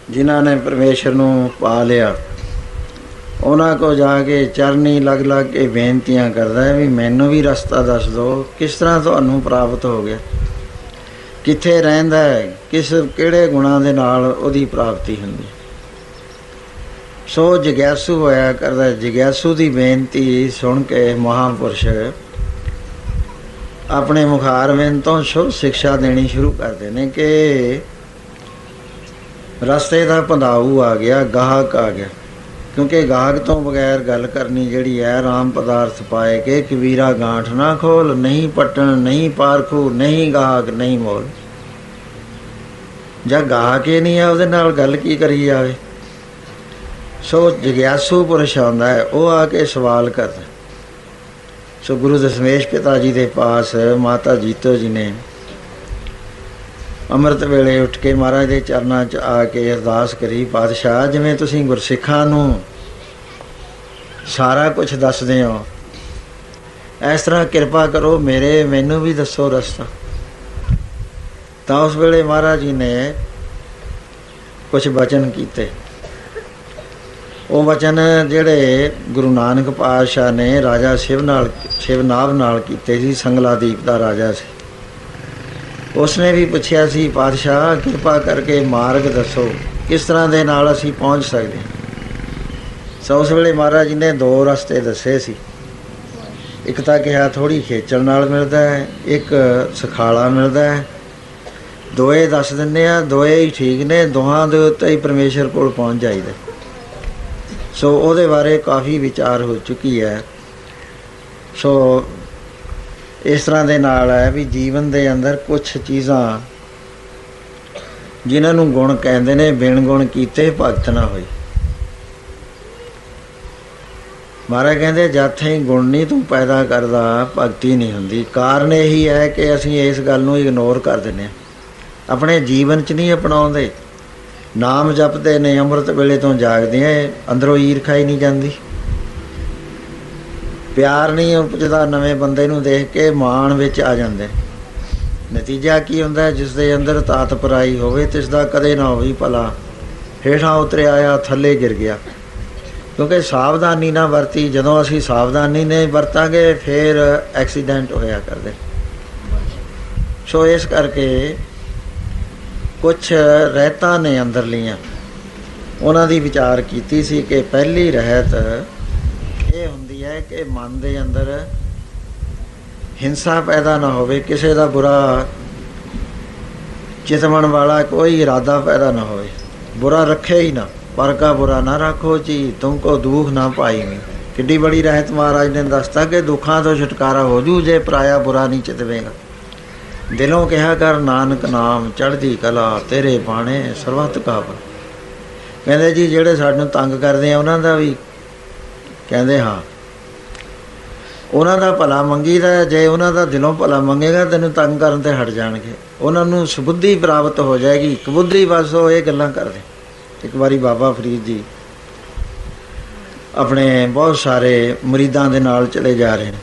ਜਿਨ੍ਹਾਂ ਨੇ ਪਰਮੇਸ਼ਰ ਨੂੰ ਪਾ ਲਿਆ, ਉਹਨਾਂ ਕੋਲ ਜਾ ਕੇ ਚਰਨੀ ਲੱਗ ਲੱਗ ਕੇ ਬੇਨਤੀਆਂ ਕਰਦਾ ਹੈ ਵੀ ਮੈਨੂੰ ਵੀ ਰਸਤਾ ਦੱਸ ਦਿਓ, ਕਿਸ ਤਰ੍ਹਾਂ ਤੁਹਾਨੂੰ ਪ੍ਰਾਪਤ ਹੋ ਗਿਆ, ਕਿੱਥੇ ਰਹਿੰਦਾ ਹੈ, ਕਿਹੜੇ ਗੁਣਾਂ ਦੇ ਨਾਲ ਉਹਦੀ ਪ੍ਰਾਪਤੀ ਹੁੰਦੀ। ਸੋ ਜਗਿਆਸੂ ਹੋਇਆ ਕਰਦਾ। ਜਗਿਆਸੂ ਦੀ ਬੇਨਤੀ ਸੁਣ ਕੇ ਮਹਾਂਪੁਰਸ਼ ਆਪਣੇ ਮੁਖਾਰਬਿੰਦ ਤੋਂ ਸ਼ੁਭ ਸਿੱਖਿਆ ਦੇਣੀ ਸ਼ੁਰੂ ਕਰਦੇ ਨੇ ਕਿ ਰਸਤੇ ਦਾ ਪੰਧਾਊ ਆ ਗਿਆ, ਗਾਹਕ ਆ ਗਿਆ। ਕਿਉਂਕਿ ਗਾਹਕ ਤੋਂ ਬਗੈਰ ਗੱਲ ਕਰਨੀ ਜਿਹੜੀ ਹੈ, ਰਾਮ ਪਦਾਰਥ ਪਾਏ ਕੇ ਕਬੀਰਾ ਗਾਂਠ ਨਾ ਖੋਲ, ਨਹੀਂ ਪੱਟਣ ਨਹੀਂ ਪਾਰਖੂ, ਨਹੀਂ ਗਾਹਕ ਨਹੀਂ ਮੋਲ। ਜਦ ਗਾਹਕ ਹੀ ਨਹੀਂ ਹੈ ਉਹਦੇ ਨਾਲ ਗੱਲ ਕੀ ਕਰੀ ਜਾਵੇ। ਸੋ ਜਗਿਆਸੂ ਪੁਰਸ਼ ਆਉਂਦਾ ਹੈ, ਉਹ ਆ ਕੇ ਸਵਾਲ ਕਰਦਾ। ਸੋ ਗੁਰੂ ਦਸ਼ਮੇਸ਼ ਪਿਤਾ ਜੀ ਦੇ ਪਾਸ ਮਾਤਾ ਜੀਤੋ ਜੀ ਨੇ ਅੰਮ੍ਰਿਤ ਵੇਲੇ ਉੱਠ ਕੇ ਮਹਾਰਾਜ ਦੇ ਚਰਨਾਂ 'ਚ ਆ ਕੇ ਅਰਦਾਸ ਕਰੀ, ਪਾਤਸ਼ਾਹ ਜਿਵੇਂ ਤੁਸੀਂ ਗੁਰਸਿੱਖਾਂ ਨੂੰ ਸਾਰਾ ਕੁਛ ਦੱਸਦੇ ਹੋ, ਇਸ ਤਰ੍ਹਾਂ ਕਿਰਪਾ ਕਰੋ ਮੈਨੂੰ ਵੀ ਦੱਸੋ ਰਸਤਾ। ਤਾਂ ਉਸ ਵੇਲੇ ਮਹਾਰਾਜ ਜੀ ਨੇ ਕੁਛ ਬਚਨ ਕੀਤੇ। ਉਹ ਬਚਨ ਜਿਹੜੇ ਗੁਰੂ ਨਾਨਕ ਪਾਤਸ਼ਾਹ ਨੇ ਰਾਜਾ ਸ਼ਿਵਨਾਭ ਨਾਲ ਕੀਤੇ ਸੀ। ਸੰਗਲਾਦੀਪ ਦਾ ਰਾਜਾ ਸੀ। ਉਸਨੇ ਵੀ ਪੁੱਛਿਆ ਸੀ, ਪਾਤਸ਼ਾਹ ਕਿਰਪਾ ਕਰਕੇ ਮਾਰਗ ਦੱਸੋ, ਕਿਸ ਤਰ੍ਹਾਂ ਦੇ ਨਾਲ ਅਸੀਂ ਪਹੁੰਚ ਸਕਦੇ। ਸੋ ਉਸ ਵੇਲੇ ਮਹਾਰਾਜ ਜੀ ਨੇ 2 ਰਸਤੇ ਦੱਸੇ ਸੀ। ਇੱਕ ਤਾਂ ਕਿਹਾ ਥੋੜ੍ਹੀ ਖੇਚਲ ਨਾਲ ਮਿਲਦਾ ਹੈ, ਇੱਕ ਸਖਾਲਾ ਮਿਲਦਾ ਹੈ। ਦੋਏ ਦੱਸ ਦਿੰਦੇ ਆ, ਦੋਏ ਹੀ ਠੀਕ ਨੇ, ਦੋਹਾਂ ਦੇ ਉੱਤੇ ਹੀ ਪਰਮੇਸ਼ਰ ਕੋਲ ਪਹੁੰਚ ਜਾਈਦਾ। ਸੋ ਉਹਦੇ ਬਾਰੇ ਕਾਫੀ ਵਿਚਾਰ ਹੋ ਚੁੱਕੀ ਹੈ। ਸੋ ਇਸ ਤਰ੍ਹਾਂ ਦੇ ਨਾਲ ਹੈ ਵੀ ਜੀਵਨ ਦੇ ਅੰਦਰ ਕੁਛ ਚੀਜ਼ਾਂ ਜਿਨ੍ਹਾਂ ਨੂੰ ਗੁਣ ਕਹਿੰਦੇ ਨੇ, ਬਿਨ ਗੁਣ ਕੀਤੇ ਭਗਤ ਨਾ ਹੋਈ। ਮਹਾਰਾਜ ਕਹਿੰਦੇ ਜਦ ਤਾਈਂ ਗੁਣ ਨਹੀਂ ਤੂੰ ਪੈਦਾ ਕਰਦਾ, ਭਗਤੀ ਨਹੀਂ ਹੁੰਦੀ। ਕਾਰਨ ਇਹੀ ਹੈ ਕਿ ਅਸੀਂ ਇਸ ਗੱਲ ਨੂੰ ਇਗਨੋਰ ਕਰ ਦਿੰਦੇ ਹਾਂ, ਆਪਣੇ ਜੀਵਨ 'ਚ ਨਹੀਂ ਅਪਣਾਉਂਦੇ। ਨਾਮ ਜਪਦੇ ਨੇ, ਅੰਮ੍ਰਿਤ ਵੇਲੇ ਤੋਂ ਜਾਗਦੇ ਆ, ਅੰਦਰੋਂ ਈਰਖਾ ਹੀ ਨਹੀਂ ਜਾਂਦੀ, ਪਿਆਰ ਨਹੀਂ ਉਪਜਦਾ। ਨਵੇਂ ਬੰਦੇ ਨੂੰ ਦੇਖ ਕੇ ਮਾਣ ਵਿੱਚ ਆ ਜਾਂਦੇ। ਨਤੀਜਾ ਕੀ ਹੁੰਦਾ, ਜਿਸ ਦੇ ਅੰਦਰ ਤਾਤ ਪਰਾਈ ਹੋਵੇ ਤਿਸ ਦਾ ਕਦੇ ਨਾ ਹੋਈ ਭਲਾ, ਹੇਠਾਂ ਉਤਰਿਆ ਆਇਆ ਥੱਲੇ ਗਿਰ ਗਿਆ। ਕਿਉਂਕਿ ਸਾਵਧਾਨੀ ਨਾ ਵਰਤੀ। ਜਦੋਂ ਅਸੀਂ ਸਾਵਧਾਨੀ ਨਹੀਂ ਵਰਤਾਂਗੇ ਫਿਰ ਐਕਸੀਡੈਂਟ ਹੋਇਆ ਕਰਦੇ। ਸੋ ਇਸ ਕਰਕੇ ਕੁਛ ਰਹਿਤਾਂ ਨੇ ਅੰਦਰਲੀਆਂ, ਉਹਨਾਂ ਦੀ ਵਿਚਾਰ ਕੀਤੀ ਸੀ ਕਿ ਪਹਿਲੀ ਰਹਿਤ ਇਹ ਹੁੰਦੀ ਹੈ ਕਿ ਮਨ ਦੇ ਅੰਦਰ ਹਿੰਸਾ ਪੈਦਾ ਨਾ ਹੋਵੇ, ਕਿਸੇ ਦਾ ਬੁਰਾ ਚਿਤਵਣ ਵਾਲਾ ਕੋਈ ਇਰਾਦਾ ਪੈਦਾ ਨਾ ਹੋਵੇ, ਬੁਰਾ ਰੱਖੇ ਹੀ ਨਾ। ਪਰ ਕਾ ਬੁਰਾ ਨਾ ਰੱਖੋ ਜੀ, ਤੁਮਕੋ ਦੁੱਖ ਨਾ ਪਾਈ ਨਹੀਂ। ਕਿੱਡੀ ਬੜੀ ਰਹਿਤ ਮਹਾਰਾਜ ਨੇ ਦੱਸਤਾ ਕਿ ਦੁੱਖਾਂ ਤੋਂ ਛੁਟਕਾਰਾ ਹੋ ਜੂ ਜੇ ਪਰਾਇਆ ਬੁਰਾ ਨਹੀਂ ਚਿਤਵੇਗਾ। ਦਿਲੋਂ ਕਿਹਾ ਕਰ ਨਾਨਕ ਨਾਮ ਚੜ੍ਹਦੀ ਕਲਾ, ਤੇਰੇ ਬਾਣੇ ਸਰਬੱਤ ਕਾਬਲ। ਕਹਿੰਦੇ ਜੀ ਜਿਹੜੇ ਸਾਨੂੰ ਤੰਗ ਕਰਦੇ ਆ ਉਹਨਾਂ ਦਾ ਵੀ ਕਹਿੰਦੇ ਹਾਂ, ਉਹਨਾਂ ਦਾ ਭਲਾ ਮੰਗੀਦਾ। ਜੇ ਉਹਨਾਂ ਦਾ ਦਿਲੋਂ ਭਲਾ ਮੰਗੇਗਾ ਤੈਨੂੰ ਤੰਗ ਕਰਨ ਤੇ ਹਟ ਜਾਣਗੇ, ਉਹਨਾਂ ਨੂੰ ਸੁਬੁੱਧੀ ਪ੍ਰਾਪਤ ਹੋ ਜਾਏਗੀ। ਕਬੁੱਧੀ ਬਸ ਉਹ ਇਹ ਗੱਲਾਂ ਕਰਦੇ। ਇੱਕ ਵਾਰੀ ਬਾਬਾ ਫਰੀਦ ਜੀ ਆਪਣੇ ਬਹੁਤ ਸਾਰੇ ਮੁਰੀਦਾਂ ਦੇ ਨਾਲ ਚਲੇ ਜਾ ਰਹੇ ਨੇ।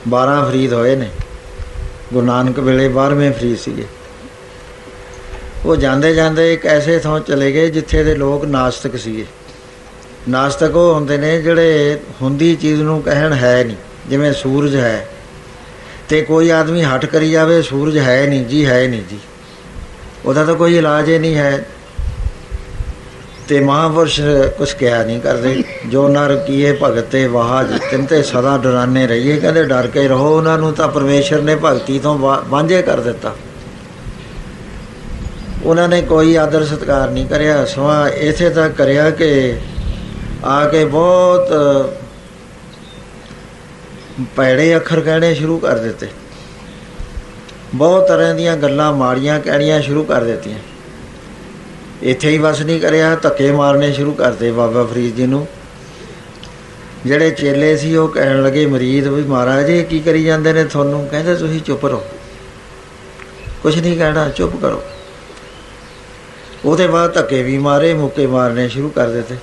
12 ਫਰੀਦ ਹੋਏ ਨੇ। ਗੁਰੂ ਨਾਨਕ ਵੇਲੇ 12ਵੇਂ ਫਰੀਦ ਸੀਗੇ। ਉਹ ਜਾਂਦੇ ਜਾਂਦੇ ਇੱਕ ਐਸੇ ਥਾਂ ਚਲੇ ਗਏ ਜਿੱਥੇ ਦੇ ਲੋਕ ਨਾਸਤਿਕ ਸੀਗੇ। ਨਾਸਤਿਕ ਉਹ ਹੁੰਦੇ ਨੇ ਜਿਹੜੇ ਹੁੰਦੀ ਚੀਜ਼ ਨੂੰ ਕਹਿਣ ਹੈ ਨਹੀਂ। ਜਿਵੇਂ ਸੂਰਜ ਹੈ ਅਤੇ ਕੋਈ ਆਦਮੀ ਹੱਠ ਕਰੀ ਜਾਵੇ ਸੂਰਜ ਹੈ ਨਹੀਂ ਜੀ, ਹੈ ਨਹੀਂ ਜੀ, ਉਹਦਾ ਤਾਂ ਕੋਈ ਇਲਾਜ ਹੀ ਨਹੀਂ ਹੈ। ਅਤੇ ਮਹਾਂਪੁਰਸ਼ ਕੁਛ ਕਿਹਾ ਨਹੀਂ ਕਰਦੇ। ਜੋ ਨਰ ਕੀਏ ਭਗਤ ਤੇ ਵਾਹ ਜਿੱਤਨ ਤੇ ਸਦਾ ਡਰਾਨੇ ਰਹੀਏ। ਕਹਿੰਦੇ ਡਰ ਕੇ ਰਹੋ। ਉਹਨਾਂ ਨੂੰ ਤਾਂ ਪਰਮੇਸ਼ਰ ਨੇ ਭਗਤੀ ਤੋਂ ਵਾਂਝੇ ਕਰ ਦਿੱਤਾ। ਉਹਨਾਂ ਨੇ ਕੋਈ ਆਦਰ ਸਤਿਕਾਰ ਨਹੀਂ ਕਰਿਆ, ਸਮਾਂ ਇੱਥੇ ਤੱਕ ਕਰਿਆ ਕਿ ਆ ਕੇ ਬਹੁਤ ਭੈੜੇ ਅੱਖਰ ਕਹਿਣੇ ਸ਼ੁਰੂ ਕਰ ਦਿੱਤੇ, ਬਹੁਤ ਤਰ੍ਹਾਂ ਦੀਆਂ ਗੱਲਾਂ ਮਾੜੀਆਂ ਕਹਿਣੀਆਂ ਸ਼ੁਰੂ ਕਰ ਦਿੱਤੀਆਂ। ਇੱਥੇ ਹੀ ਬਸ ਨਹੀਂ ਕਰਿਆ, ਧੱਕੇ ਮਾਰਨੇ ਸ਼ੁਰੂ ਕਰਤੇ ਬਾਬਾ ਫਰੀਦ ਜੀ ਨੂੰ। ਜਿਹੜੇ ਚੇਲੇ ਸੀ ਉਹ ਕਹਿਣ ਲੱਗੇ ਮੁਰੀਦ ਵੀ ਮਹਾਰਾਜ ਇਹ ਕੀ ਕਰੀ ਜਾਂਦੇ ਨੇ ਤੁਹਾਨੂੰ। ਕਹਿੰਦੇ ਤੁਸੀਂ ਚੁੱਪ ਰਹੋ, ਕੁਛ ਨਹੀਂ ਕਹਿਣਾ, ਚੁੱਪ ਕਰੋ। ਉਹਦੇ ਬਾਅਦ ਧੱਕੇ ਵੀ ਮਾਰੇ, ਮੁੱਕੇ ਮਾਰਨੇ ਸ਼ੁਰੂ ਕਰ ਦਿੱਤੇ।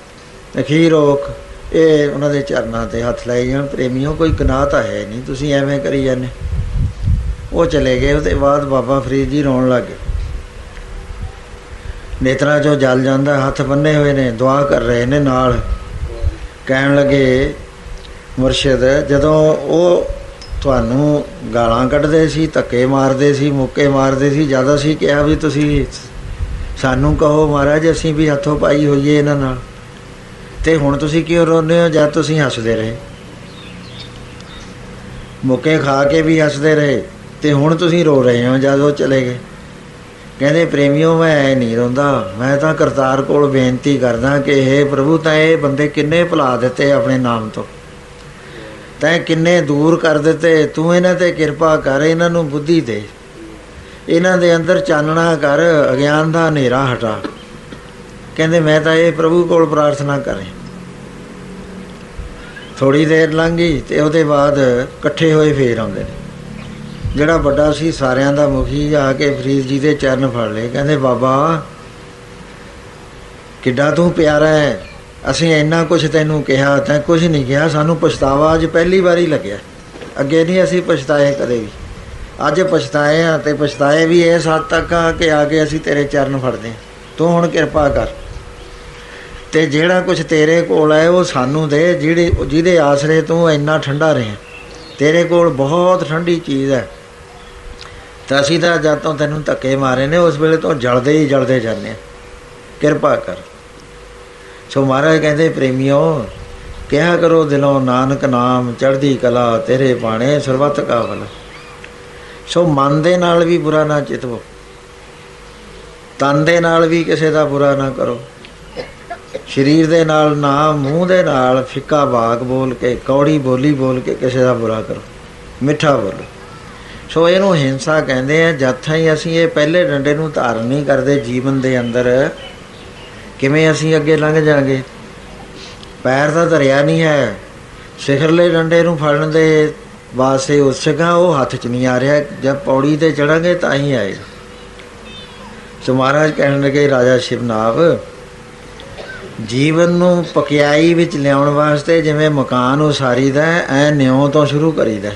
ਅਖੀਰ ਰੋਕ ਇਹ ਉਹਨਾਂ ਦੇ ਚਰਨਾਂ 'ਤੇ ਹੱਥ ਲਾਈ ਜਾਣ, ਪ੍ਰੇਮੀਓ ਕੋਈ ਗੁਨਾਹ ਤਾਂ ਹੈ ਨਹੀਂ, ਤੁਸੀਂ ਐਵੇਂ ਕਰੀ ਜਾਂਦੇ। ਉਹ ਚਲੇ ਗਏ। ਉਹਦੇ ਬਾਅਦ ਬਾਬਾ ਫਰੀਦ ਜੀ ਰੋਣ ਲੱਗ ਗਏ। ਨੇਤਰਾਂ 'ਚੋਂ ਜਲ ਜਾਂਦਾ, ਹੱਥ ਬੰਨੇ ਹੋਏ ਨੇ, ਦੁਆ ਕਰ ਰਹੇ ਨੇ ਨਾਲ। ਕਹਿਣ ਲੱਗੇ ਮੁਰਸ਼ਿਦ, ਜਦੋਂ ਉਹ ਤੁਹਾਨੂੰ ਗਾਲਾਂ ਕੱਢਦੇ ਸੀ, ਧੱਕੇ ਮਾਰਦੇ ਸੀ, ਮੁੱਕੇ ਮਾਰਦੇ ਸੀ, ਜਦ ਅਸੀਂ ਕਿਹਾ ਵੀ ਤੁਸੀਂ ਸਾਨੂੰ ਕਹੋ ਮਹਾਰਾਜ ਅਸੀਂ ਵੀ ਹੱਥੋਂ ਪਾਈ ਹੋਈਏ ਇਹਨਾਂ ਨਾਲ, ਤੇ ਹੁਣ ਤੁਸੀਂ ਕਿਉਂ ਰੋਂਦੇ ਹੋ ਜਦ ਤੁਸੀਂ ਹੱਸਦੇ ਰਹੇ? ਮੁੱਕੇ ਖਾ ਕੇ ਵੀ ਹੱਸਦੇ ਰਹੇ ਤੇ ਹੁਣ ਤੁਸੀਂ ਰੋ ਰਹੇ ਹੋ ਜਦ ਉਹ ਚਲੇ ਗਏ। ਕਹਿੰਦੇ ਪ੍ਰੇਮੀਓ, ਮੈਂ ਐ ਨਹੀਂ ਰੋਂਦਾ, ਮੈਂ ਤਾਂ ਕਰਤਾਰ ਕੋਲ ਬੇਨਤੀ ਕਰਦਾ ਕਿ ਇਹ ਪ੍ਰਭੂ ਤਾਂ ਇਹ ਬੰਦੇ ਕਿੰਨੇ ਭੁਲਾ ਦਿੱਤੇ ਆਪਣੇ ਨਾਮ ਤੋਂ, ਤੈਂ ਕਿੰਨੇ ਦੂਰ ਕਰ ਦਿੱਤੇ, ਤੂੰ ਇਹਨਾਂ 'ਤੇ ਕਿਰਪਾ ਕਰ, ਇਹਨਾਂ ਨੂੰ ਬੁੱਧੀ ਦੇ, ਇਹਨਾਂ ਦੇ ਅੰਦਰ ਚਾਨਣਾ ਕਰ, ਅਗਿਆਨ ਦਾ ਹਨੇਰਾ ਹਟਾ। ਕਹਿੰਦੇ ਮੈਂ ਤਾਂ ਇਹ ਪ੍ਰਭੂ ਕੋਲ ਪ੍ਰਾਰਥਨਾ ਕਰ ਰਿਹਾ। ਥੋੜ੍ਹੀ ਦੇਰ ਲੰਘ ਗਈ ਅਤੇ ਉਹਦੇ ਬਾਅਦ ਇਕੱਠੇ ਹੋਏ ਫੇਰ ਆਉਂਦੇ ਨੇ। ਜਿਹੜਾ ਵੱਡਾ ਸੀ ਸਾਰਿਆਂ ਦਾ ਮੁਖੀ ਆ ਕੇ ਫਰੀਦ ਜੀ ਦੇ ਚਰਨ ਫੜ ਲਏ। ਕਹਿੰਦੇ ਬਾਬਾ ਕਿੱਡਾ ਤੂੰ ਪਿਆਰਾ ਹੈ, ਅਸੀਂ ਇੰਨਾ ਕੁਛ ਤੈਨੂੰ ਕਿਹਾ, ਤੈਂ ਕੁਛ ਨਹੀਂ ਕਿਹਾ, ਸਾਨੂੰ ਪਛਤਾਵਾ ਅੱਜ ਪਹਿਲੀ ਵਾਰੀ ਲੱਗਿਆ, ਅੱਗੇ ਨਹੀਂ ਅਸੀਂ ਪਛਤਾਏ ਕਦੇ ਵੀ, ਅੱਜ ਪਛਤਾਏ ਹਾਂ। ਅਤੇ ਪਛਤਾਏ ਵੀ ਇਸ ਹੱਦ ਤੱਕ ਆ ਕੇ ਅਸੀਂ ਤੇਰੇ ਚਰਨ ਫੜਦੇ ਹਾਂ, ਤੂੰ ਹੁਣ ਕਿਰਪਾ ਕਰ ਅਤੇ ਜਿਹੜਾ ਕੁਛ ਤੇਰੇ ਕੋਲ ਹੈ ਉਹ ਸਾਨੂੰ ਦੇ, ਜਿਹਦੇ ਆਸਰੇ ਤੂੰ ਇੰਨਾ ਠੰਡਾ ਰਿਹਾ। ਤੇਰੇ ਕੋਲ ਬਹੁਤ ਠੰਡੀ ਚੀਜ਼ ਹੈ, ਤਾਂ ਅਸੀਂ ਤਾਂ ਜਦ ਤੋਂ ਤੈਨੂੰ ਧੱਕੇ ਮਾਰੇ ਨੇ ਉਸ ਵੇਲੇ ਤੋਂ ਜਲਦੇ ਹੀ ਜਲਦੇ ਜਾਂਦੇ ਹਾਂ, ਕਿਰਪਾ ਕਰ। ਸੋ ਮਹਾਰਾਜ ਕਹਿੰਦੇ ਪ੍ਰੇਮੀਓ, ਕਿਹਾ ਕਰੋ ਦਿਲੋਂ ਨਾਨਕ ਨਾਮ, ਚੜ੍ਹਦੀ ਕਲਾ ਤੇਰੇ ਬਾਣੇ ਸਰਬੱਤ ਕਾ ਭਲਾ। ਸੋ ਮਨ ਦੇ ਨਾਲ ਵੀ ਬੁਰਾ ਨਾ ਚਿਤਵੋ, ਤਨ ਦੇ ਨਾਲ ਵੀ ਕਿਸੇ ਦਾ ਬੁਰਾ ਨਾ ਕਰੋ, ਸਰੀਰ ਦੇ ਨਾਲ ਨਾ, ਮੂੰਹ ਦੇ ਨਾਲ ਫਿੱਕਾ ਵਾਕ ਬੋਲ ਕੇ, ਕੌੜੀ ਬੋਲੀ ਬੋਲ ਕੇ ਕਿਸੇ ਦਾ ਬੁਰਾ ਕਰੋ, ਮਿੱਠਾ ਬੋਲੋ। ਸੋ ਇਹਨੂੰ ਹਿੰਸਾ ਕਹਿੰਦੇ ਆ। ਜਦ ਤਾਈਂ ਅਸੀਂ ਇਹ ਪਹਿਲੇ ਡੰਡੇ ਨੂੰ ਧਾਰਨ ਨਹੀਂ ਕਰਦੇ ਜੀਵਨ ਦੇ ਅੰਦਰ, ਕਿਵੇਂ ਅਸੀਂ ਅੱਗੇ ਲੰਘ ਜਾਵਾਂਗੇ? ਪੈਰ ਤਾਂ ਧਰਿਆ ਨਹੀਂ ਹੈ, ਸਿਖਰਲੇ ਡੰਡੇ ਨੂੰ ਫੜਨ ਦੇ ਵਾਸਤੇ ਉਤਸੁਕਾਂ, ਉਹ ਹੱਥ 'ਚ ਨਹੀਂ ਆ ਰਿਹਾ। ਜਦ ਪੌੜੀ 'ਤੇ ਚੜ੍ਹਾਂਗੇ ਤਾਂ ਹੀ ਆਏਗਾ। ਸੋ ਮਹਾਰਾਜ ਕਹਿਣ ਲੱਗੇ ਰਾਜਾ ਸ਼ਿਵਨਾਭ, ਜੀਵਨ ਨੂੰ ਪਕਿਆਈ ਵਿੱਚ ਲਿਆਉਣ ਵਾਸਤੇ ਜਿਵੇਂ ਮਕਾਨ ਉਸਾਰੀ ਦਾ, ਐ ਨਿਉਂ ਤੋਂ ਸ਼ੁਰੂ ਕਰੀਦਾ,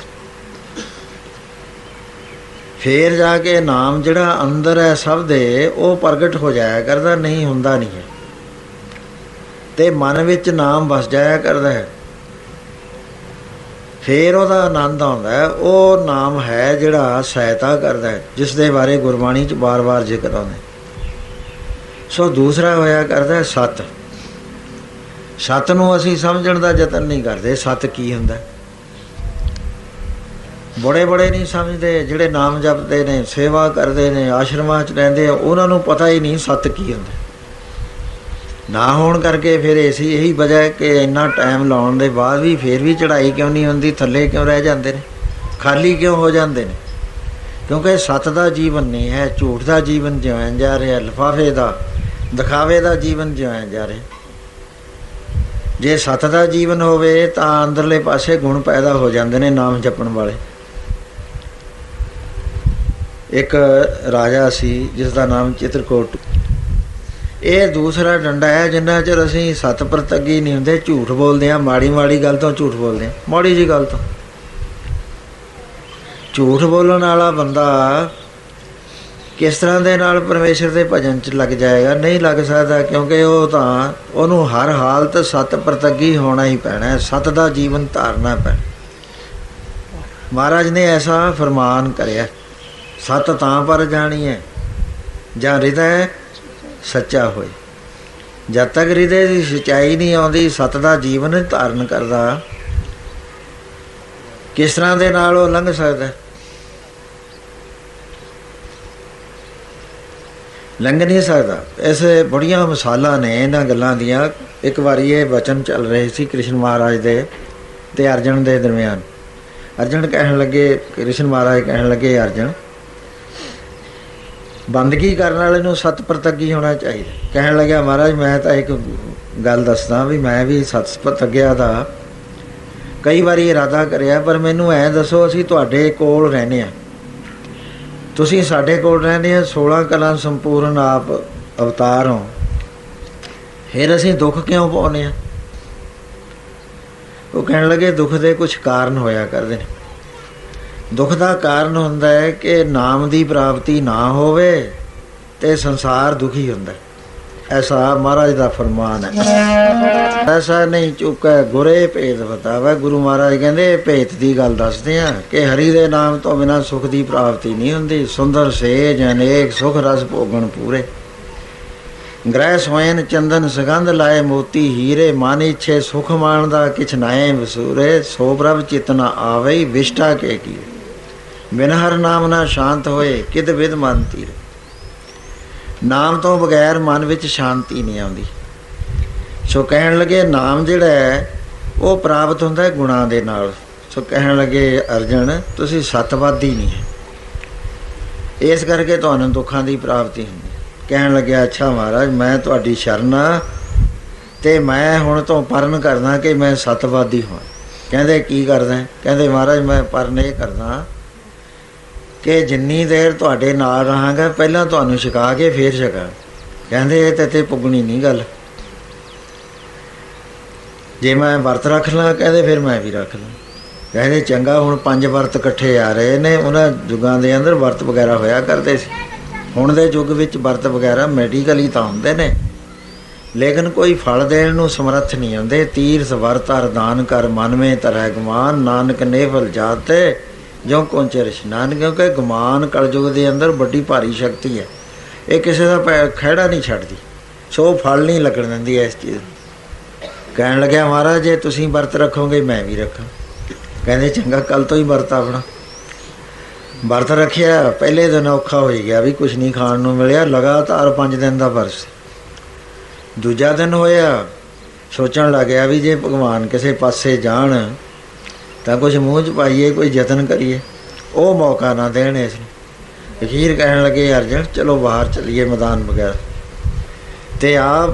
ਫੇਰ ਜਾ ਕੇ ਨਾਮ ਜਿਹੜਾ ਅੰਦਰ ਹੈ ਸਭ ਦੇ ਉਹ ਪ੍ਰਗਟ ਹੋ ਜਾਇਆ ਕਰਦਾ, ਨਹੀਂ ਹੁੰਦਾ ਨਹੀਂ ਹੈ, ਅਤੇ ਮਨ ਵਿੱਚ ਨਾਮ ਵਸ ਜਾਇਆ ਕਰਦਾ ਹੈ। ਫੇਰ ਉਹਦਾ ਆਨੰਦ ਆਉਂਦਾ ਹੈ। ਉਹ ਨਾਮ ਹੈ ਜਿਹੜਾ ਸਹਾਇਤਾ ਕਰਦਾ ਹੈ, ਜਿਸ ਦੇ ਬਾਰੇ ਗੁਰਬਾਣੀ 'ਚ ਵਾਰ-ਵਾਰ ਜ਼ਿਕਰ ਆਉਂਦਾ। ਸੋ ਦੂਸਰਾ ਹੋਇਆ ਕਰਦਾ ਸਤ। ਸਤ ਨੂੰ ਅਸੀਂ ਸਮਝਣ ਦਾ ਯਤਨ ਨਹੀਂ ਕਰਦੇ। ਸਤ ਕੀ ਹੁੰਦਾ? ਬੜੇ ਨਹੀਂ ਸਮਝਦੇ। ਜਿਹੜੇ ਨਾਮ ਜਪਦੇ ਨੇ, ਸੇਵਾ ਕਰਦੇ ਨੇ, ਆਸ਼ਰਮਾਂ 'ਚ ਰਹਿੰਦੇ ਆ, ਉਹਨਾਂ ਨੂੰ ਪਤਾ ਹੀ ਨਹੀਂ ਸਤ ਕੀ ਹੁੰਦਾ। ਨਾ ਹੋਣ ਕਰਕੇ ਫਿਰ ਇਹੀ ਵਜ੍ਹਾ ਕਿ ਇੰਨਾ ਟਾਈਮ ਲਾਉਣ ਦੇ ਬਾਅਦ ਵੀ ਫਿਰ ਵੀ ਚੜ੍ਹਾਈ ਕਿਉਂ ਨਹੀਂ ਹੁੰਦੀ, ਥੱਲੇ ਕਿਉਂ ਰਹਿ ਜਾਂਦੇ ਨੇ, ਖਾਲੀ ਕਿਉਂ ਹੋ ਜਾਂਦੇ ਨੇ? ਕਿਉਂਕਿ ਸਤ ਦਾ ਜੀਵਨ ਨਹੀਂ ਹੈ, ਝੂਠ ਦਾ ਜੀਵਨ ਜਿਉਇਆ ਜਾ ਰਿਹਾ, ਲਿਫਾਫੇ ਦਾ, ਦਿਖਾਵੇ ਦਾ ਜੀਵਨ ਜਿਉਇਆ ਜਾ ਰਿਹਾ। ਜੇ ਸਤ ਦਾ ਜੀਵਨ ਹੋਵੇ ਤਾਂ ਅੰਦਰਲੇ ਪਾਸੇ ਗੁਣ ਪੈਦਾ ਹੋ ਜਾਂਦੇ ਨੇ ਨਾਮ ਜਪਣ ਵਾਲੇ। ਇੱਕ ਰਾਜਾ ਸੀ ਜਿਸ ਦਾ ਨਾਮ ਚਿਤਰਕੂਟ। ਇਹ ਦੂਸਰਾ ਡੰਡਾ ਹੈ। ਜਿੰਨਾ ਚਿਰ ਅਸੀਂ ਸਤ ਪ੍ਰਤੱਗੀ ਨਹੀਂ ਹੁੰਦੇ, ਝੂਠ ਬੋਲਦੇ ਹਾਂ, ਮਾੜੀ ਗੱਲ ਤੋਂ ਝੂਠ ਬੋਲਦੇ ਹਾਂ, ਮਾੜੀ ਜਿਹੀ ਗੱਲ ਤੋਂ। ਝੂਠ ਬੋਲਣ ਵਾਲਾ ਬੰਦਾ ਕਿਸ ਤਰ੍ਹਾਂ ਦੇ ਨਾਲ ਪਰਮੇਸ਼ਰ ਦੇ ਭਜਨ 'ਚ ਲੱਗ ਜਾਏਗਾ? ਨਹੀਂ ਲੱਗ ਸਕਦਾ, ਕਿਉਂਕਿ ਉਹ ਤਾਂ ਉਹਨੂੰ ਹਰ ਹਾਲਤ ਸਤ ਪ੍ਰਤੱਗੀ ਹੋਣਾ ਹੀ ਪੈਣਾ, ਸਤ ਦਾ ਜੀਵਨ ਧਾਰਨਾ ਪੈਣਾ। ਮਹਾਰਾਜ ਨੇ ਐਸਾ ਫਰਮਾਨ ਕਰਿਆ, ਸਤ ਤਾਂ ਪਰ ਜਾਣੀ ਹੈ ਜਾਂ ਹਿਰਦੈ ਸੱਚਾ ਹੋਏ। ਜਦ ਤੱਕ ਹਿਰਦੇ ਦੀ ਸੱਚਾਈ ਨਹੀਂ ਆਉਂਦੀ, ਸਤ ਦਾ ਜੀਵਨ ਧਾਰਨ ਕਰਦਾ, ਕਿਸ ਤਰ੍ਹਾਂ ਦੇ ਨਾਲ ਉਹ ਲੰਘ ਸਕਦਾ? ਲੰਘ ਨਹੀਂ ਸਕਦਾ। ਇਸ ਬੜੀਆਂ ਮਿਸਾਲਾਂ ਨੇ ਇਹਨਾਂ ਗੱਲਾਂ ਦੀਆਂ। ਇੱਕ ਵਾਰੀ ਇਹ ਵਚਨ ਚੱਲ ਰਹੇ ਸੀ ਕ੍ਰਿਸ਼ਨ ਮਹਾਰਾਜ ਦੇ ਅਤੇ ਅਰਜਨ ਦੇ ਦਰਮਿਆਨ। ਅਰਜਨ ਕਹਿਣ ਲੱਗੇ, ਕ੍ਰਿਸ਼ਨ ਮਹਾਰਾਜ ਕਹਿਣ ਲੱਗੇ, ਅਰਜਨ, ਬੰਦਗੀ ਕਰਨ ਵਾਲੇ ਨੂੰ ਸਤ ਪ੍ਰਤੱਗੀ ਹੋਣਾ ਚਾਹੀਦਾ। ਕਹਿਣ ਲੱਗਿਆ, ਮਹਾਰਾਜ ਮੈਂ ਤਾਂ ਇੱਕ ਗੱਲ ਦੱਸਦਾ ਵੀ ਮੈਂ ਵੀ ਸਤ ਪ੍ਰਤੱਗਿਆ ਦਾ ਕਈ ਵਾਰੀ ਇਰਾਦਾ ਕਰਿਆ, ਪਰ ਮੈਨੂੰ ਐਂ ਦੱਸੋ, ਅਸੀਂ ਤੁਹਾਡੇ ਕੋਲ ਰਹਿੰਦੇ ਹਾਂ, ਤੁਸੀਂ ਸਾਡੇ ਕੋਲ ਰਹਿੰਦੇ ਆ, 16 ਕਲਾ ਸੰਪੂਰਨ ਆਪ ਅਵਤਾਰ ਹੋ, ਫਿਰ ਅਸੀਂ ਦੁੱਖ ਕਿਉਂ ਪਾਉਂਦੇ ਹਾਂ? ਉਹ ਕਹਿਣ ਲੱਗੇ, ਦੁੱਖ ਦੇ ਕੁਛ ਕਾਰਨ ਹੋਇਆ ਕਰਦੇ ਨੇ। ਦੁੱਖ ਦਾ ਕਾਰਨ ਹੁੰਦਾ ਹੈ ਕਿ ਨਾਮ ਦੀ ਪ੍ਰਾਪਤੀ ਨਾ ਹੋਵੇ ਅਤੇ ਸੰਸਾਰ ਦੁਖੀ ਹੁੰਦਾ। ऐसा महाराज का फरमान है। ऐसा नहीं चुकै गुरे भेत बतावे। गुरु महाराज कहते भेत की गल दसते हैं कि हरि के नाम तो बिना सुख की प्राप्ति नहीं होंगी। सुंदर सेज अनेक सुख रस भोगन पूरे। ग्रह स्वयं चंदन सुगंध लाए मोती हीरे। मन इच्छे सुख मानदा किछ नाए वसूरे। सो प्रभ चितना आवे विष्टा के की। बिन हर नाम ना शांत होए किद विद मन तीर। नाम तो बगैर मन विच शांति नहीं आती। सो कहन लगे नाम जिहड़ा है वो प्राप्त होंदा है गुणां दे नाल। सो कहन लगे अर्जन तुसीं सतवादी नहीं है, इस करके तुहानूं दुखां दी प्राप्ति हुंदी। कहन लगे अच्छा महाराज मैं तुहाडी शरण आ ते मैं हुण तो परण करदा कि मैं सतवादी होवां। कहंदे की करदा? कहंदे महाराज मैं परण इह करदा कि जिन्नी देर तुहाडे नाल रहांगा पहलां तुहानूं छका के फिर छका। कहंदे इह ते पुगनी नहीं गल। जे मैं वरत रख ਲਾਂ कहंदे फिर मैं भी रख ਲਾਂ। कहंदे चंगा हुण 5 वरत इकट्ठे आ रहे ने। उन्हां युगां दे अंदर वरत वगैरह होया करदे सी। हुण दे युग विच वरत वगैरह मैਡੀਕਲ ही तां हुंदे ने, लेकिन कोई फल देण नूं समर्थ नहीं आउंदे। तीर्थ वरत अरदान कर मन में तरह गुमान। नानक नेवल जाते जो कोंचर इशनान। क्योंकि गुमान कलयुग के अंदर बड़ी भारी शक्ति है, ये किसी का खैड़ा नहीं छड्डदी। सो फल नहीं लगन दिंदी इस चीज़। कहन लग्या महाराज जे तुसीं वरत रखोगे मैं भी रखां। कहंदे चंगा कल तो ही वरत अपना। वरत रखिया। पहले दिन औखा हो गया भी कुछ नहीं खाण नूं मिलिया। लगातार 5 दिन का वरस। दूजा दिन होया सोचण लग गया भी जे भगवान किसी पासे जाण तो कुछ मूँह च पाइए, कोई यतन करिए, वो मौका ना देण इसनूं। अखीर कहन लगे अर्जन चलो बाहर चलीए मैदान वगैरह। तो आप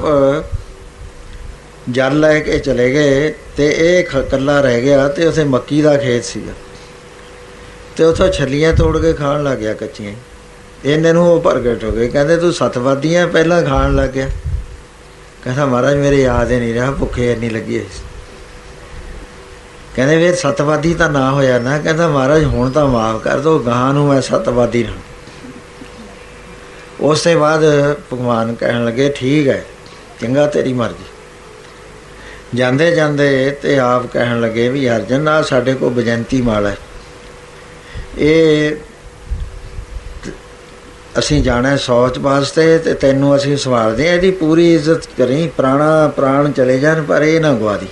जल लैके चले गए तो यह कला रह गया। तो उसे मक्की का खेत सीगा तो उतों छलियाँ तोड़ के खाण लग गया कच्चियां। इन्ने नूं वो प्रगट हो गए। कहते तू सतवादी है पहला खाण लग गया। कहता महाराज मेरे याद ही नहीं रहा, भुखे इन्नी लगी है। कहते फिर सतवादी तो ना होया ना। कहता महाराज हुण तो माफ़ कर दो, गां नूं मैं सतवादी रहा। उस ते बाद भगवान कहन लगे ठीक है चंगा तेरी मर्जी। जांदे जांदे ते आप कहन लगे भी अर्जन आ साडे कोल बजंती माला है, ये असीं जाना सौच वास्ते ते तैनूं असीं सवालदे इहदी पूरी इज्जत करी। प्राण चले जान पर ये ना गवा दी।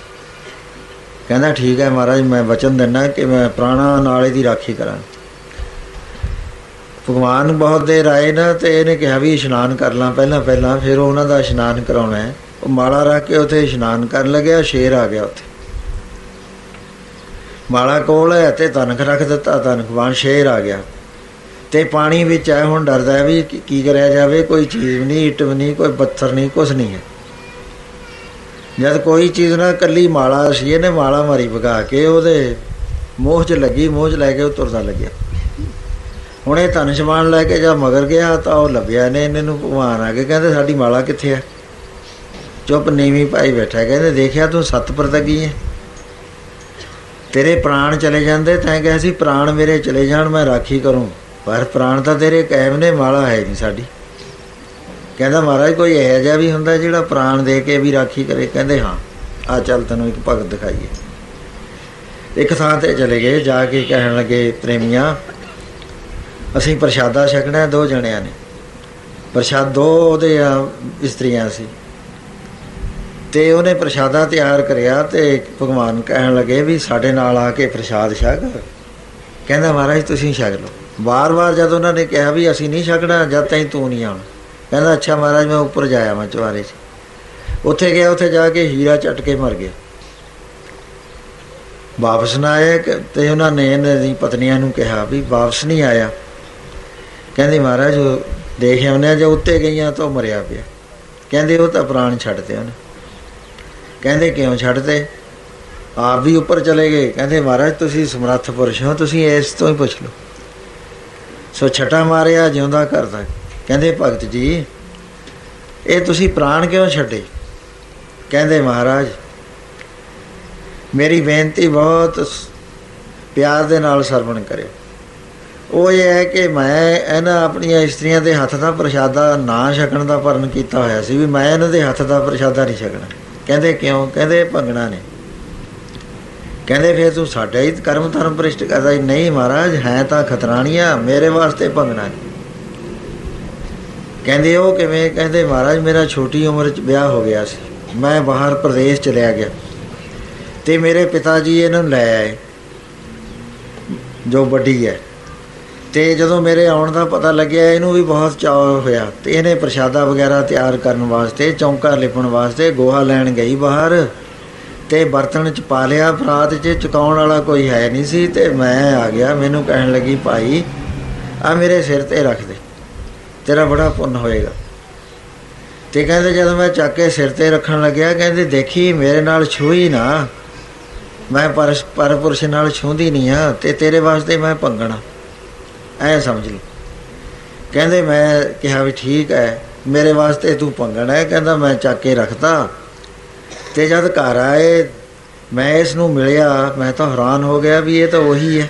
कहना ठीक है महाराज मैं वचन दिना कि मैं प्राणा नाल दी राखी करा। भगवान बहुत देर आए ना तो इन्हें कहा भी इशनान कर ला पहला फिर उन्हों का इशनान कराना है। वो माला रख के उत्थे इशनान कर लग्या। शेर आ गया उत्थे माला कोल है तो तनख रख दिता। तनखवान शेर आ गया तो पानी विच है। हुण डरदा है भी की कराया जाए। कोई चीज़ भी नहीं, इट भी नहीं, कोई पत्थर नहीं, कुछ नहीं है। जब कोई चीज़ ना कली माला सी इहने माला मारी भगा के उहदे मोह च लगी। मोह च लैके तुरदा लग्या। हुण ये धन समान लैके जब मगर गया तो वह लभ्या ने। इन्हूं भगवान आ गए कहते साडी माला कित्थे है। चुप नीवी पाई बैठा। कहते देखिया तू सत प्रतगी है, तेरे प्राण चले जाते तैं कहा सी प्राण मेरे चले जाण मैं राखी करूँ, पर प्राण तो तेरे कायम ने, माला है नहीं साडी। कहता महाराज कोई यह जिहा भी हुंदा जिहड़ा प्राण दे के भी राखी करे। कहते हाँ आ चल तैनूं एक भगत दिखाइए। एक थां ते चले गए। जाके कहन लगे प्रेमिया असीं प्रशादा छकना है। 2 जणियां ने प्रशाद 2 ਉਹਦੇ इस्त्रियां सी ते उन्हें प्रशादा तैयार करिया। तो भगवान कहन लगे भी साडे नाल आके प्रशाद छक। कहंदा महाराज तुसीं छक लो। बार बार जब उन्होंने कहा भी असीं नहीं छकना जब ताईं तू नहीं आउणा। कहंदा अच्छा महाराज मैं उपर जाया मैं चुबारे च। उत्थे गया, उत्थे जाके हीरा चट के मर गया। वापस ना आया तो उन्होंने इन्हां पत्नियां नूं कहा भी वापस नहीं आया। कहंदी महाराज देख आउने जो उत्ते गईयां तो मरिया पिया। कहंदे वो तो प्राण छड्डते उन्हें। कहंदे क्यों छड्डते? आप भी उपर चले गए। कहंदे महाराज तुसीं समर्थ पुरुष हो, तुसीं इस तो ही पुछ लो। सो छटा मारिया जिउंदा करदा। कहंदे भगत जी ये तुसीं प्राण क्यों छड्डे? कहंदे महाराज मेरी बेनती बहुत प्यार दे नाल सरवण करियो। ਉਹ ਇਹ ਹੈ ਕਿ ਮੈਂ ਇਹਨਾਂ ਆਪਣੀਆਂ ਇਸਤਰੀਆਂ ਦੇ ਹੱਥ ਦਾ ਪ੍ਰਸ਼ਾਦਾ ਨਾ ਛਕਣ ਦਾ ਪਰਨ ਕੀਤਾ ਹੋਇਆ ਸੀ ਵੀ ਮੈਂ ਇਹਨਾਂ ਦੇ ਹੱਥ ਦਾ ਪ੍ਰਸ਼ਾਦਾ ਨਹੀਂ ਛਕਣਾ। ਕਹਿੰਦੇ ਕਿਉਂ? ਕਹਿੰਦੇ ਭੰਗਣਾ ਨੇ। ਕਹਿੰਦੇ ਫਿਰ ਤੂੰ ਸਾਡਾ ਹੀ ਕਰਮ ਧਰਮ ਭ੍ਰਿਸ਼ਟ ਕਰਦਾ। ਨਹੀਂ ਮਹਾਰਾਜ, ਹੈ ਤਾਂ ਖਤਰਾਣੀਆਂ, ਮੇਰੇ ਵਾਸਤੇ ਭੰਗਣਾ ਨਹੀਂ। ਕਹਿੰਦੇ ਉਹ ਕਿਵੇਂ? ਕਹਿੰਦੇ ਮਹਾਰਾਜ ਮੇਰਾ ਛੋਟੀ ਉਮਰ 'ਚ ਵਿਆਹ ਹੋ ਗਿਆ ਸੀ, ਮੈਂ ਬਾਹਰ ਪ੍ਰਦੇਸ਼ ਚਲਿਆ ਗਿਆ ਅਤੇ ਮੇਰੇ ਪਿਤਾ ਜੀ ਇਹਨਾਂ ਨੂੰ ਲੈ ਆਏ ਜੋ ਵੱਡੀ ਹੈ। ਅਤੇ ਜਦੋਂ ਮੇਰੇ ਆਉਣ ਦਾ ਪਤਾ ਲੱਗਿਆ ਇਹਨੂੰ ਵੀ ਬਹੁਤ ਚਾਅ ਹੋਇਆ ਅਤੇ ਇਹਨੇ ਪ੍ਰਸ਼ਾਦਾ ਵਗੈਰਾ ਤਿਆਰ ਕਰਨ ਵਾਸਤੇ, ਚੌਂਕਾ ਲਿਪਣ ਵਾਸਤੇ ਗੋਹਾ ਲੈਣ ਗਈ ਬਾਹਰ ਅਤੇ ਬਰਤਨ 'ਚ ਪਾ ਲਿਆ। ਪਰਾਤ 'ਚ ਚੁਕਾਉਣ ਵਾਲਾ ਕੋਈ ਹੈ ਨਹੀਂ ਸੀ ਅਤੇ ਮੈਂ ਆ ਗਿਆ। ਮੈਨੂੰ ਕਹਿਣ ਲੱਗੀ ਭਾਈ ਆ ਮੇਰੇ ਸਿਰ 'ਤੇ ਰੱਖ ਦੇ, ਤੇਰਾ ਬੜਾ ਪੁੰਨ ਹੋਏਗਾ। ਅਤੇ ਕਹਿੰਦੇ ਜਦੋਂ ਮੈਂ ਚੱਕ ਕੇ ਸਿਰ 'ਤੇ ਰੱਖਣ ਲੱਗਿਆ, ਕਹਿੰਦੇ ਦੇਖੀ ਮੇਰੇ ਨਾਲ ਛੂਹੀ ਨਾ, ਮੈਂ ਪਰ ਪੁਰਸ਼ ਨਾਲ ਛੂਹਦੀ ਨਹੀਂ ਹਾਂ ਅਤੇ ਤੇਰੇ ਵਾਸਤੇ ਮੈਂ ਭੰਗਣਾ, ਐਂ ਸਮਝ ਲਈ। ਕਹਿੰਦੇ ਮੈਂ ਕਿਹਾ ਵੀ ਠੀਕ ਹੈ, ਮੇਰੇ ਵਾਸਤੇ ਤੂੰ ਭੰਗਣਾ ਹੈ। ਕਹਿੰਦਾ ਮੈਂ ਚੱਕ ਕੇ ਰੱਖਤਾ ਅਤੇ ਜਦ ਘਰ ਆਏ ਮੈਂ ਇਸ ਨੂੰ ਮਿਲਿਆ, ਮੈਂ ਤਾਂ ਹੈਰਾਨ ਹੋ ਗਿਆ ਵੀ ਇਹ ਤਾਂ ਉਹੀ ਹੈ।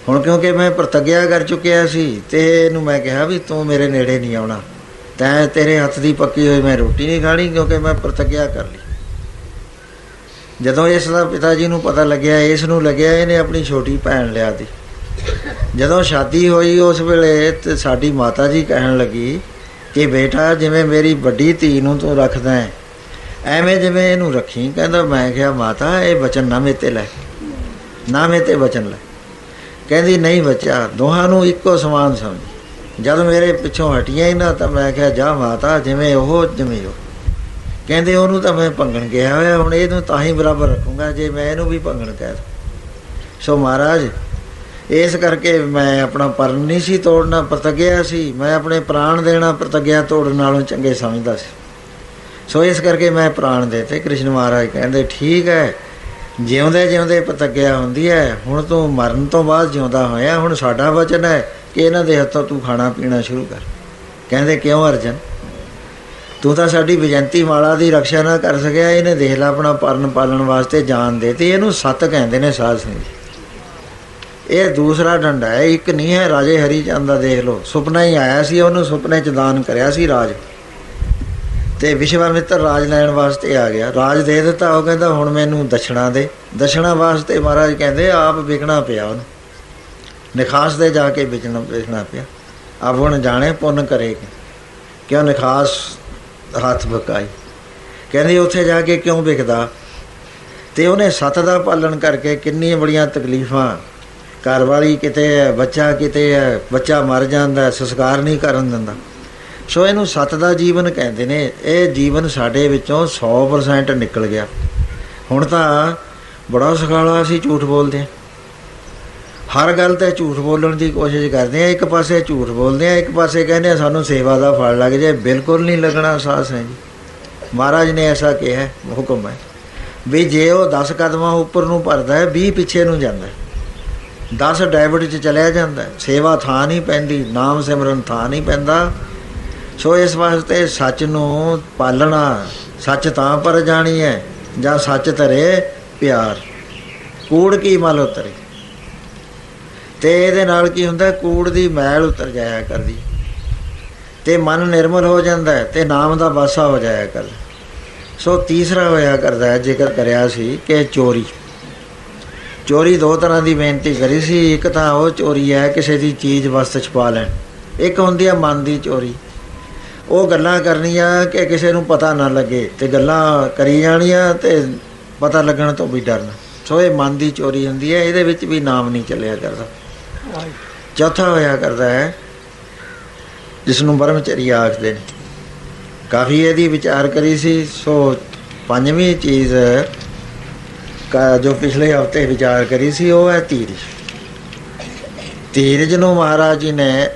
ਹੁਣ ਕਿਉਂਕਿ ਮੈਂ ਪ੍ਰਤੱਗਿਆ ਕਰ ਚੁੱਕਿਆ ਸੀ ਅਤੇ ਇਹਨੂੰ ਮੈਂ ਕਿਹਾ ਵੀ ਤੂੰ ਮੇਰੇ ਨੇੜੇ ਨਹੀਂ ਆਉਣਾ, ਤੇਰੇ ਹੱਥ ਦੀ ਪੱਕੀ ਹੋਈ ਮੈਂ ਰੋਟੀ ਨਹੀਂ ਖਾਣੀ, ਕਿਉਂਕਿ ਮੈਂ ਪ੍ਰਤੱਗਿਆ ਕਰ ਲਈ। ਜਦੋਂ ਇਸ ਦਾ ਪਿਤਾ ਜੀ ਨੂੰ ਪਤਾ ਲੱਗਿਆ, ਇਸ ਨੂੰ ਲੱਗਿਆ ਇਹਨੇ ਆਪਣੀ ਛੋਟੀ ਭੈਣ ਲਿਆ ਤੀ। ਜਦੋਂ ਸ਼ਾਦੀ ਹੋਈ ਉਸ ਵੇਲੇ ਤੇ ਸਾਡੀ ਮਾਤਾ ਜੀ ਕਹਿਣ ਲੱਗੀ ਕਿ ਬੇਟਾ ਜਿਵੇਂ ਮੇਰੀ ਵੱਡੀ ਧੀ ਨੂੰ ਤੂੰ ਰੱਖਦਾ ਹੈ ਐਵੇਂ ਜਿਵੇਂ ਇਹਨੂੰ ਰੱਖੀ। ਕਹਿੰਦਾ ਮੈਂ ਕਿਹਾ ਮਾਤਾ ਇਹ ਵਚਨ ਨਾ ਮੇਰੇ 'ਤੇ ਲੈ, ਨਾ ਮੇਰੇ 'ਤੇ ਵਚਨ ਲੈ। ਕਹਿੰਦੀ ਨਹੀਂ ਬੱਚਾ, ਦੋਹਾਂ ਨੂੰ ਇੱਕੋ ਸਮਾਨ ਸਮਝ। ਜਦ ਮੇਰੇ ਪਿੱਛੋਂ ਹਟੀਆਂ ਹੀ ਨਾ ਤਾਂ ਮੈਂ ਕਿਹਾ ਜਾ ਮਾਤਾ ਜਿਵੇਂ ਉਹ ਜਿਵੇਂ ਉਹ। ਕਹਿੰਦੇ ਉਹਨੂੰ ਤਾਂ ਮੈਂ ਭੰਗਣ ਗਿਆ ਹੋਇਆ, ਹੁਣ ਇਹਨੂੰ ਤਾਂ ਹੀ ਬਰਾਬਰ ਰੱਖੂੰਗਾ ਜੇ ਮੈਂ ਇਹਨੂੰ ਵੀ ਭੰਗਣ ਕਹਿ ਦਾਂ। ਸੋ ਮਹਾਰਾਜ ਇਸ ਕਰਕੇ ਮੈਂ ਆਪਣਾ ਪਰਨ ਨਹੀਂ ਸੀ ਤੋੜਨਾ, ਪ੍ਰਤੱਗਿਆ ਸੀ। ਮੈਂ ਆਪਣੇ ਪ੍ਰਾਣ ਦੇਣਾ ਪ੍ਰਤੱਗਿਆ ਤੋੜਨ ਨਾਲੋਂ ਚੰਗੇ ਸਮਝਦਾ ਸੀ। ਸੋ ਇਸ ਕਰਕੇ ਮੈਂ ਪ੍ਰਾਣ ਦੇ ਤੇ ਕ੍ਰਿਸ਼ਨ ਮਹਾਰਾਜ ਕਹਿੰਦੇ ਠੀਕ ਹੈ, ਜਿਉਂਦੇ ਜਿਉਂਦੇ ਪ੍ਰਤੱਗਿਆ ਹੁੰਦੀ ਹੈ। ਹੁਣ ਤੂੰ ਮਰਨ ਤੋਂ ਬਾਅਦ ਜਿਉਂਦਾ ਹੋਇਆ, ਹੁਣ ਸਾਡਾ ਵਚਨ ਹੈ ਕਿ ਇਹਨਾਂ ਦੇ ਹੱਥੋਂ ਤੂੰ ਖਾਣਾ ਪੀਣਾ ਸ਼ੁਰੂ ਕਰ। ਕਹਿੰਦੇ ਕਿਉਂ ਅਰਜਨ, ਤੂੰ ਤਾਂ ਸਾਡੀ ਵਿਜੰਤੀ ਮਾਲਾ ਦੀ ਰਕਸ਼ਾ ਨਾ ਕਰ ਸਕਿਆ। ਇਹਨੇ ਦੇਖ ਲਾ ਆਪਣਾ ਪਰਨ ਪਾਲਣ ਵਾਸਤੇ ਜਾਨ ਦੇ ਤੇ। ਇਹਨੂੰ ਸੱਤ ਕਹਿੰਦੇ ਨੇ ਸਾਧ ਸੰਗਤ। ਇਹ ਦੂਸਰਾ ਡੰਡਾ ਹੈ, ਇੱਕ ਨਹੀਂ ਹੈ। ਰਾਜੇ ਹਰੀ ਚੰਦ ਦਾ ਦੇਖ ਲਓ, ਸੁਪਨਾ ਹੀ ਆਇਆ ਸੀ, ਉਹਨੂੰ ਸੁਪਨੇ 'ਚ ਦਾਨ ਕਰਿਆ ਸੀ ਰਾਜ, ਅਤੇ ਵਿਸ਼ਵਾਮਿੱਤਰ ਰਾਜ ਲੈਣ ਵਾਸਤੇ ਆ ਗਿਆ। ਰਾਜ ਦੇ ਦਿੱਤਾ। ਉਹ ਕਹਿੰਦਾ ਹੁਣ ਮੈਨੂੰ ਦਛਣਾ ਦੇ। ਦਛਣਾ ਵਾਸਤੇ ਮਹਾਰਾਜ ਕਹਿੰਦੇ ਆਪ ਵਿਕਣਾ ਪਿਆ ਉਹਨੂੰ, ਨਿਖਾਸ ਦੇ ਜਾ ਕੇ ਵੇਚਣਾ ਪਿਆ। ਆਪ ਹੁਣ ਜਾਣੇ ਪੁੰਨ ਕਰੇ ਕਿਉਂ ਨਿਖਾਸ ਹੱਥ ਬਕਾਈ। ਕਹਿੰਦੇ ਉੱਥੇ ਜਾ ਕੇ ਕਿਉਂ ਵਿਕਦਾ? ਅਤੇ ਉਹਨੇ ਸੱਤ ਦਾ ਪਾਲਣ ਕਰਕੇ ਕਿੰਨੀਆਂ ਬੜੀਆਂ ਤਕਲੀਫਾਂ। ਘਰ ਵਾਲੀ ਕਿਤੇ ਹੈ, ਬੱਚਾ ਕਿਤੇ ਹੈ, ਬੱਚਾ ਮਰ ਜਾਂਦਾ, ਸੰਸਕਾਰ ਨਹੀਂ ਕਰਨ ਦਿੰਦਾ। ਸੋ ਇਹਨੂੰ ਸੱਤ ਦਾ ਜੀਵਨ ਕਹਿੰਦੇ ਨੇ। ਇਹ ਜੀਵਨ ਸਾਡੇ ਵਿੱਚੋਂ 100% ਨਿਕਲ ਗਿਆ। ਹੁਣ ਤਾਂ ਬੜਾ ਸੁਖਾਲਾ ਅਸੀਂ ਝੂਠ ਬੋਲਦੇ ਹਾਂ, ਹਰ ਗੱਲ 'ਤੇ ਝੂਠ ਬੋਲਣ ਦੀ ਕੋਸ਼ਿਸ਼ ਕਰਦੇ ਹਾਂ। ਇੱਕ ਪਾਸੇ ਝੂਠ ਬੋਲਦੇ ਹਾਂ, ਇੱਕ ਪਾਸੇ ਕਹਿੰਦੇ ਹਾਂ ਸਾਨੂੰ ਸੇਵਾ ਦਾ ਫਲ ਲੱਗ ਜਾਏ। ਬਿਲਕੁਲ ਨਹੀਂ ਲੱਗਣਾ ਸਾਸ ਹੈ ਜੀ। ਮਹਾਰਾਜ ਨੇ ਐਸਾ ਕਿਹਾ, ਹੁਕਮ ਹੈ ਵੀ ਜੇ ਉਹ 10 ਕਦਮਾਂ ਉੱਪਰ ਨੂੰ ਭਰਦਾ ਹੈ, 20 ਪਿੱਛੇ ਨੂੰ ਜਾਂਦਾ, 10 ਡੈਬਿਟ 'ਚ ਚਲਿਆ ਜਾਂਦਾ। ਸੇਵਾ ਥਾਂ ਨਹੀਂ ਪੈਂਦੀ, ਨਾਮ ਸਿਮਰਨ ਥਾਂ ਨਹੀਂ ਪੈਂਦਾ। ਸੋ ਇਸ ਵਾਸਤੇ ਸੱਚ ਨੂੰ ਪਾਲਣਾ, ਸੱਚ ਤਾਂ ਪਰ ਜਾਣੀ ਹੈ ਜਾਂ ਸੱਚ ਧਰੇ ਪਿਆਰ, ਕੂੜ ਕੀ ਮਲ ਉਤਰੇ। ਅਤੇ ਇਹਦੇ ਨਾਲ ਕੀ ਹੁੰਦਾ, ਕੂੜ ਦੀ ਮੈਲ ਉਤਰ ਜਾਇਆ ਕਰਦੀ ਅਤੇ ਮਨ ਨਿਰਮਲ ਹੋ ਜਾਂਦਾ ਅਤੇ ਨਾਮ ਦਾ ਵਾਸਾ ਹੋ ਜਾਇਆ ਕਰਦਾ। ਸੋ ਤੀਸਰਾ ਹੋਇਆ ਕਰਦਾ, ਜ਼ਿਕਰ ਕਰਿਆ ਸੀ ਕਿ ਚੋਰੀ। ਚੋਰੀ ਦੋ ਤਰ੍ਹਾਂ ਦੀ ਬੇਨਤੀ ਕਰੀ ਸੀ। ਇੱਕ ਤਾਂ ਉਹ ਚੋਰੀ ਹੈ ਕਿਸੇ ਦੀ ਚੀਜ਼ ਵਸਤ ਛੁਪਾ ਲੈਣ, ਇੱਕ ਹੁੰਦੀ ਹੈ ਮਨ ਦੀ ਚੋਰੀ। ਉਹ ਗੱਲਾਂ ਕਰਨੀਆਂ ਕਿ ਕਿਸੇ ਨੂੰ ਪਤਾ ਨਾ ਲੱਗੇ ਅਤੇ ਗੱਲਾਂ ਕਰੀ ਜਾਣੀਆਂ ਅਤੇ ਪਤਾ ਲੱਗਣ ਤੋਂ ਵੀ ਡਰਨਾ। ਸੋ ਇਹ ਮਨ ਦੀ ਚੋਰੀ ਹੁੰਦੀ ਹੈ, ਇਹਦੇ ਵਿੱਚ ਵੀ ਨਾਮ ਨਹੀਂ ਚੱਲਿਆ ਕਰਦਾ। ਚੌਥਾ ਹੋਇਆ ਕਰਦਾ ਹੈ ਜਿਸ ਨੂੰ ਬ੍ਰਹਮਚਰੀਆ ਆਖਦੇ ਨੇ। ਕਾਫੀ ਇਹਦੀ ਵਿਚਾਰ ਕਰੀ ਸੀ। ਸੋ ਪੰਜਵੀਂ ਚੀਜ਼ ਜੋ ਪਿਛਲੇ ਹਫ਼ਤੇ ਵਿਚਾਰ ਕਰੀ ਸੀ ਉਹ ਹੈ ਧੀਰਜ। ਧੀਰਜ ਨੂੰ ਮਹਾਰਾਜ ਜੀ ਨੇ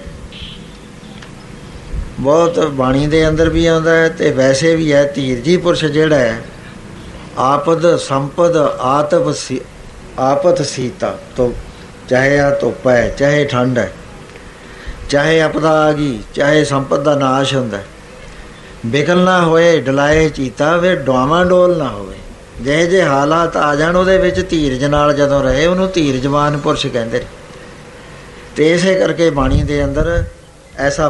ਬਹੁਤ ਬਾਣੀ ਦੇ ਅੰਦਰ ਵੀ ਆਉਂਦਾ ਹੈ ਅਤੇ ਵੈਸੇ ਵੀ ਹੈ। ਧੀਰਜੀ ਪੁਰਸ਼ ਜਿਹੜਾ ਹੈ ਆਪਦ ਸੰਪਦ ਆਪਤ ਸੀਤਾ ਤੋਂ, ਚਾਹੇ ਆ ਧੁੱਪ ਹੈ, ਚਾਹੇ ਠੰਡ ਹੈ, ਚਾਹੇ ਆਪਦਾ ਆ ਗਈ, ਚਾਹੇ ਸੰਪਤ ਦਾ ਨਾਸ਼ ਹੁੰਦਾ, ਬਿਕਲ ਨਾ ਹੋਏ ਡਲਾਏ ਚੀਤਾ, ਵੇ ਡੋਲ ਨਾ ਹੋਵੇ। ਜਿਹੇ ਜਿਹੇ ਹਾਲਾਤ ਆ ਜਾਣ ਉਹਦੇ ਵਿੱਚ ਧੀਰਜ ਨਾਲ ਜਦੋਂ ਰਹੇ ਉਹਨੂੰ ਧੀਰਜਵਾਨ ਪੁਰਸ਼ ਕਹਿੰਦੇ ਨੇ। ਤੇ ਇਸੇ ਕਰਕੇ ਬਾਣੀ ਦੇ ਅੰਦਰ ਐਸਾ